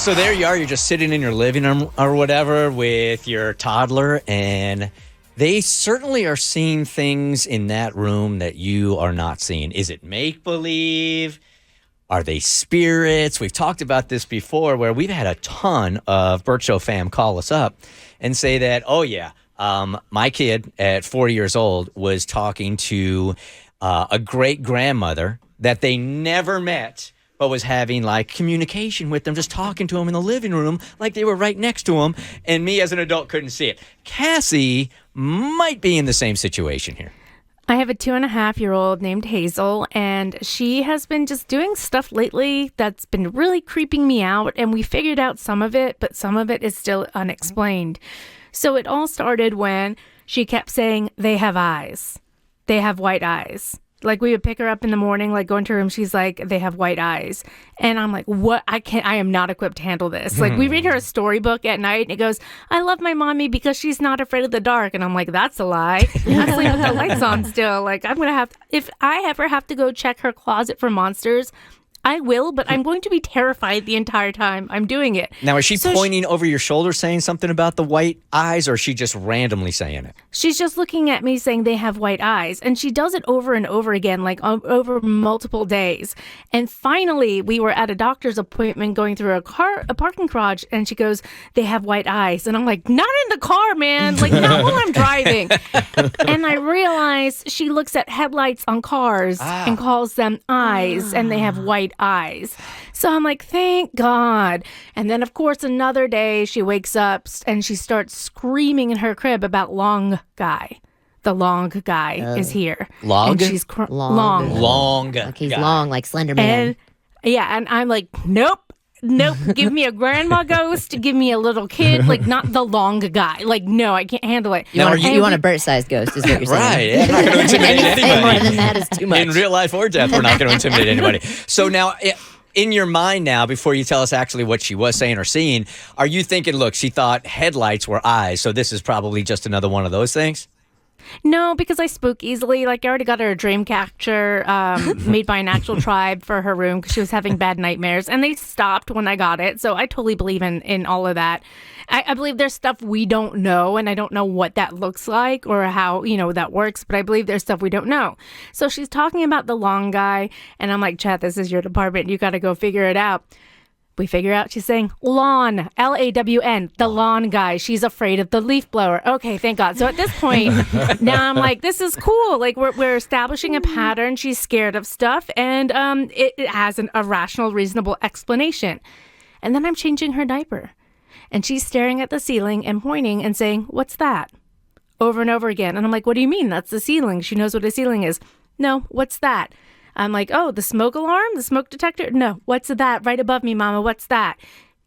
So there you are. You're just sitting in your living room or whatever with your toddler, and they certainly are seeing things in that room that you are not seeing. Is it make-believe? Are they spirits? We've talked about this before where we've had a ton of Bert Show fam call us up and say that, oh, yeah, my kid at 4 years old was talking to a great-grandmother that they never met, but was having like communication with them, just talking to them in the living room like they were right next to them. And me as an adult couldn't see it. Cassie might be in the same situation here. I have a 2.5-year-old named Hazel, and she has been just doing stuff lately that's been really creeping me out. And we figured out some of it, but some of it is still unexplained. So it all started when she kept saying, they have eyes. They have white eyes. Like, we would pick her up in the morning, like, go into her room. She's like, they have white eyes. And I'm like, what? I am not equipped to handle this. Like, we read her a storybook at night, and it goes, I love my mommy because she's not afraid of the dark. And I'm like, that's a lie. I sleep with the lights on still. Like, I'm going to have, if I ever have to go check her closet for monsters, I will, but I'm going to be terrified the entire time I'm doing it. Now, is she pointing over your shoulder saying something about the white eyes, or is she just randomly saying it? She's just looking at me saying they have white eyes. And she does it over and over again, like over multiple days. And finally, we were at a doctor's appointment going through a parking garage, and she goes, they have white eyes. And I'm like, not in the car, man. Like, not while I'm driving. And I realize she looks at headlights on cars and calls them eyes, and they have white eyes. So I'm like, thank God. And then, of course, another day she wakes up and she starts screaming in her crib about Long Guy. The long guy is here. Long? And she's long. Like he's long, like Slender Man. And I'm like, nope. Give me a grandma ghost. Give me a little kid. Like, not the long guy. Like, no, I can't handle it. You want a Bert-sized ghost, is what you're saying. Right. Yeah, we're not going to intimidate anybody. More than that is too much. In real life or death, we're not going to intimidate anybody. So now, in your mind now, before you tell us actually what she was saying or seeing, are you thinking, look, she thought headlights were eyes, so this is probably just another one of those things? No, because I spook easily. Like, I already got her a dream catcher made by an actual tribe for her room because she was having bad nightmares, and they stopped when I got it. So I totally believe in all of that. I believe there's stuff we don't know, and I don't know what that looks like or how, that works, but I believe there's stuff we don't know. So she's talking about the long guy, and I'm like, Chad, this is your department. You got to go figure it out. We figure out she's saying lawn, L-A-W-N, the lawn guy. She's afraid of the leaf blower. Okay, thank God. So at this point, now I'm like, this is cool. Like, we're establishing a pattern. She's scared of stuff, and it has a rational, reasonable explanation. And then I'm changing her diaper. And she's staring at the ceiling and pointing and saying, what's that? Over and over again. And I'm like, what do you mean? That's the ceiling. She knows what a ceiling is. No, what's that? I'm like, oh, the smoke alarm, the smoke detector? No, what's that right above me, Mama? What's that?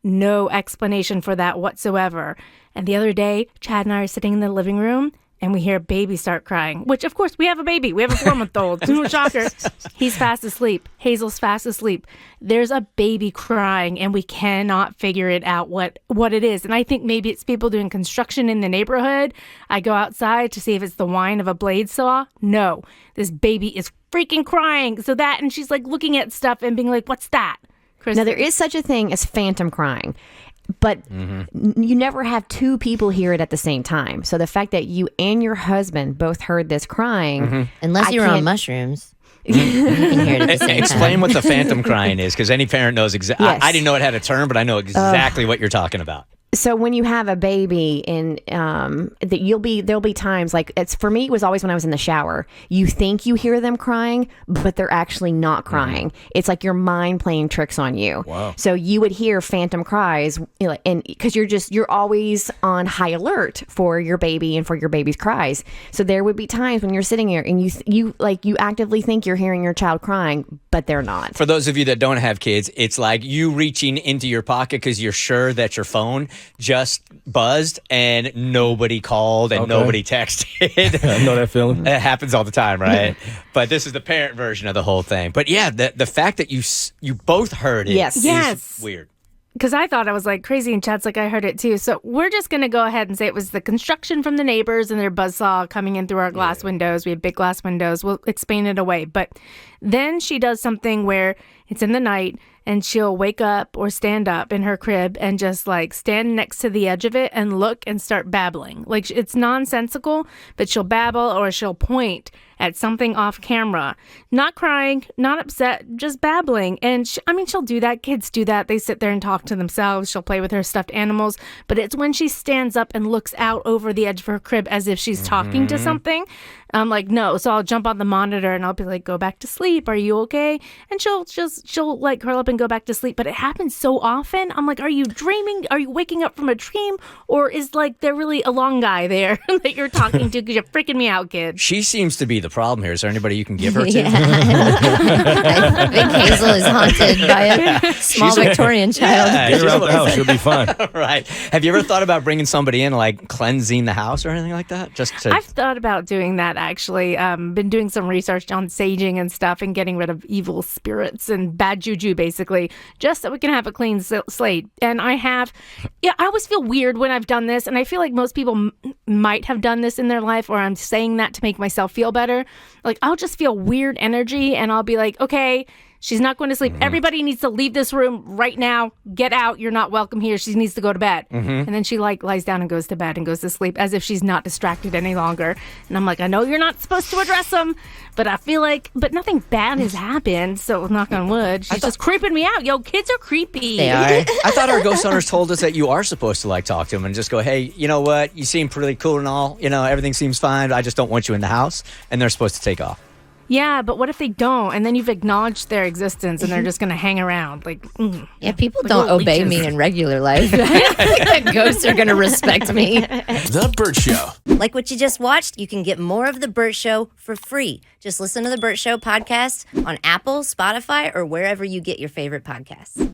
No explanation for that whatsoever. And the other day, Chad and I are sitting in the living room, and we hear a baby start crying, which, of course, we have a baby. We have a 4-month-old. Shocker. He's fast asleep. Hazel's fast asleep. There's a baby crying, and we cannot figure it out what it is. And I think maybe it's people doing construction in the neighborhood. I go outside to see if it's the whine of a blade saw. No, this baby is freaking crying. So that, and she's like looking at stuff and being like, what's that? Now, there is such a thing as phantom crying, but you never have two people hear it at the same time. So the fact that you and your husband both heard this crying, unless you're on mushrooms, you can hear it at the same time. Explain what the phantom crying is, because any parent knows exactly. Yes. I didn't know it had a term, but I know exactly what you're talking about. So when you have a baby, and there'll be times, like, it's, for me, it was always when I was in the shower. You think you hear them crying, but they're actually not crying. It's like your mind playing tricks on you. Wow. So you would hear phantom cries, and because you're always on high alert for your baby and for your baby's cries. So there would be times when you're sitting here and you actively think you're hearing your child crying, but they're not. For those of you that don't have kids, it's like you reaching into your pocket because you're sure that your phone just buzzed and nobody called and nobody texted. I know that feeling. It happens all the time, right? But this is the parent version of the whole thing. But yeah, the fact that you both heard it is weird. Because I thought I was like crazy, and Chad's like, I heard it too. So we're just going to go ahead and say it was the construction from the neighbors and their buzzsaw coming in through our glass windows. We have big glass windows. We'll explain it away. But then she does something where it's in the night, and she'll wake up or stand up in her crib and just like stand next to the edge of it and look and start babbling. Like it's nonsensical, but she'll babble or she'll point at something off camera, not crying, not upset, just babbling. And she'll do that. Kids do that. They sit there and talk to themselves. She'll play with her stuffed animals, but it's when she stands up and looks out over the edge of her crib as if she's talking to something. I'm like, no. So I'll jump on the monitor and I'll be like, go back to sleep. Are you okay? And she'll like curl up and go back to sleep. But it happens so often. I'm like, are you dreaming? Are you waking up from a dream? Or is like there really a long guy there that you're talking to because you're freaking me out, kid? She seems to be the problem here. Is there anybody you can give her to? Yeah. I think Hazel is haunted by a small Victorian child. Yeah, Get her out the house. She'll be fine. Right. Have you ever thought about bringing somebody in, like cleansing the house or anything like that? I've thought about doing that, actually. Been doing some research on saging and stuff and getting rid of evil spirits and bad juju, basically, just so we can have a clean slate. And I always feel weird when I've done this, and I feel like most people might have done this in their life, or I'm saying that to make myself feel better. Like, I'll just feel weird energy, and I'll be like, okay, she's not going to sleep. Everybody needs to leave this room right now. Get out. You're not welcome here. She needs to go to bed. And then she like lies down and goes to bed and goes to sleep as if she's not distracted any longer. And I'm like, I know you're not supposed to address them, but I feel like, but nothing bad has happened. So knock on wood. She's just creeping me out. Yo, kids are creepy. They are. I thought our ghost hunters told us that you are supposed to like talk to them and just go, hey, you know what? You seem pretty cool and all. You know, everything seems fine. I just don't want you in the house. And they're supposed to take off. Yeah, but what if they don't? And then you've acknowledged their existence and they're just going to hang around. Like, Yeah, people Like don't little obey leeches. me in regular life. I think ghosts are going to respect me. The Bert Show. Like what you just watched, you can get more of The Bert Show for free. Just listen to The Bert Show podcast on Apple, Spotify, or wherever you get your favorite podcasts.